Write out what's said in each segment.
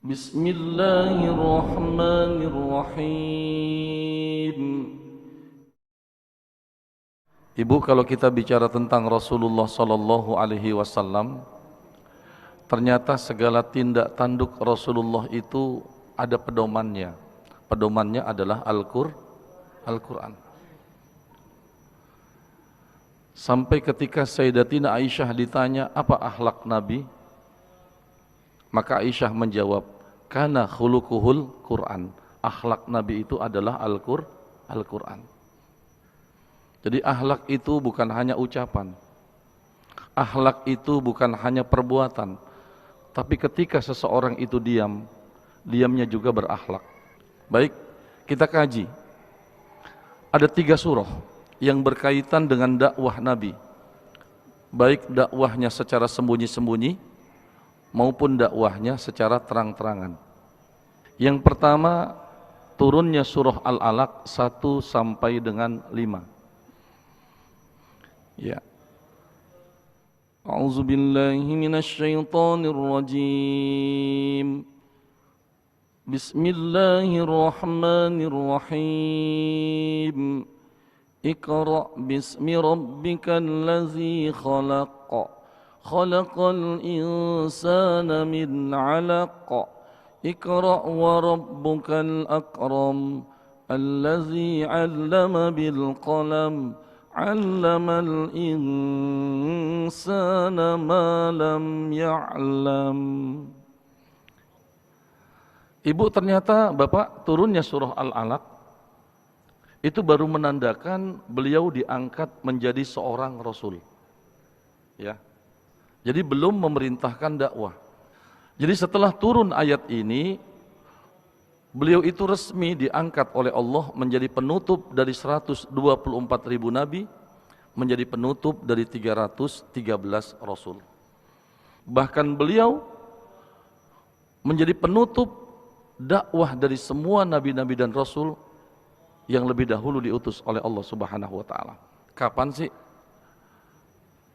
Bismillahirrahmanirrahim. Ibu, kalau kita bicara tentang Rasulullah Sallallahu Alaihi Wasallam, ternyata segala tindak tanduk Rasulullah itu ada pedomannya. Pedomannya adalah Al-Quran. Sampai ketika Sayyidatina Aisyah ditanya, apa akhlak Nabi? Maka Aisyah menjawab, kana khuluquhul Quran. Akhlak Nabi itu adalah Al-Quran. Jadi akhlak itu bukan hanya ucapan. Akhlak itu bukan hanya perbuatan. Tapi ketika seseorang itu diam, diamnya juga berakhlak. Baik, kita kaji. Ada 3 surah yang berkaitan dengan dakwah Nabi. Baik dakwahnya secara sembunyi-sembunyi maupun dakwahnya secara terang-terangan. Yang pertama, turunnya surah Al-Alaq 1 sampai dengan 5. Ya. A'udzubillahi minasyaitonirrajim. Bismillahirrahmanirrahim. Iqra' bismi rabbikal ladzi khalaq. Khalaqal insana min 'alaq. Iqra' wa rabbukal akram. Allazi 'allama bil qalam. 'Allamal insana ma lam ya'lam. Ibu, ternyata Bapak, turunnya surah Al-Alaq itu baru menandakan beliau diangkat menjadi seorang Rasul. Ya. Jadi belum memerintahkan dakwah. Jadi setelah turun ayat ini, beliau itu resmi diangkat oleh Allah menjadi penutup dari 124.000 nabi, menjadi penutup dari 313 Rasul. Bahkan beliau menjadi penutup dakwah dari semua nabi-nabi dan Rasul yang lebih dahulu diutus oleh Allah Subhanahu wa Ta'ala. Kapan sih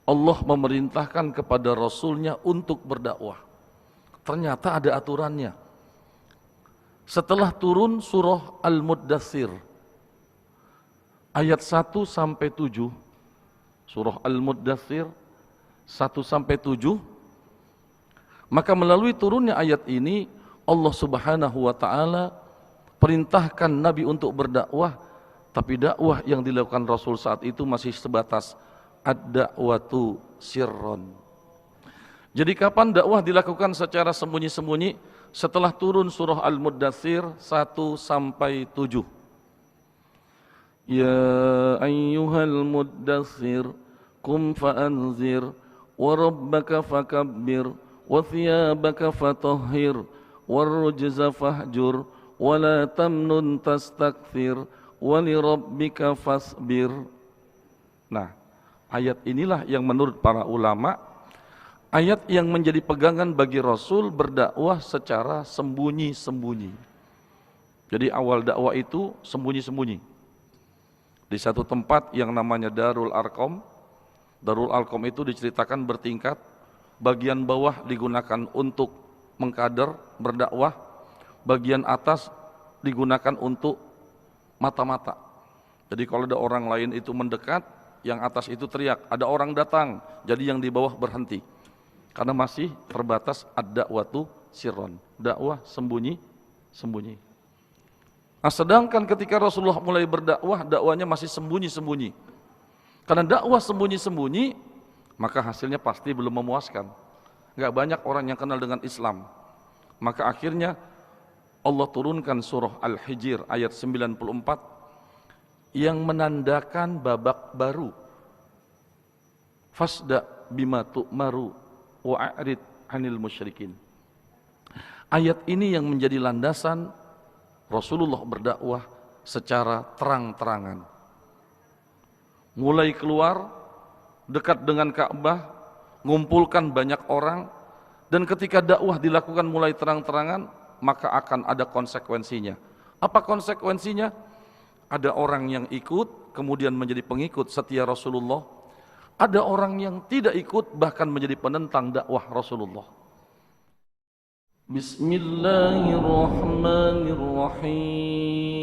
Allah memerintahkan kepada Rasulnya untuk berdakwah? Ternyata ada aturannya. Setelah turun surah Al-Muddathir ayat 1 sampai 7, surah Al-Muddathir 1 sampai 7, maka melalui turunnya ayat ini Allah Subhanahu wa Ta'ala perintahkan Nabi untuk berdakwah, tapi dakwah yang dilakukan Rasul saat itu masih sebatas ad-da'watu sirron. Jadi kapan dakwah dilakukan secara sembunyi-sembunyi? Setelah turun surah Al-Muddathir 1 sampai 7. Ya ayyuhal muddathir qum fa'anzir wa rabbaka fakabbir wa thiyabaka fatahhir warrujza fahjur wa la tamnun tastakthir wa lirabbika fasbir. Nah, ayat inilah yang menurut para ulama ayat yang menjadi pegangan bagi Rasul berdakwah secara sembunyi-sembunyi. Jadi awal dakwah itu sembunyi-sembunyi. Di satu tempat yang namanya Darul Arqam. Darul Arqam itu diceritakan bertingkat. Bagian bawah digunakan untuk mengkader, berdakwah. Bagian atas digunakan untuk mata-mata. Jadi kalau ada orang lain itu mendekat, yang atas itu teriak, ada orang datang. Jadi yang di bawah berhenti. Karena masih terbatas ad-da'watu sirron, dakwah sembunyi-sembunyi. Nah, sedangkan ketika Rasulullah mulai berdakwah, dakwahnya masih sembunyi-sembunyi. Karena dakwah sembunyi-sembunyi, maka hasilnya pasti belum memuaskan. Enggak banyak orang yang kenal dengan Islam. Maka akhirnya Allah turunkan surah Al-Hijr ayat 94 yang menandakan babak baru. Fasda bima tu'maru wa'arid 'anil musyrikin. Ayat ini yang menjadi landasan Rasulullah berdakwah secara terang-terangan. Mulai keluar dekat dengan Ka'bah, ngumpulkan banyak orang, dan ketika dakwah dilakukan mulai terang-terangan, maka akan ada konsekuensinya. Apa konsekuensinya? Ada orang yang ikut kemudian menjadi pengikut setia Rasulullah. Ada orang yang tidak ikut bahkan menjadi penentang dakwah Rasulullah. بسم الله الرحمن الرحيم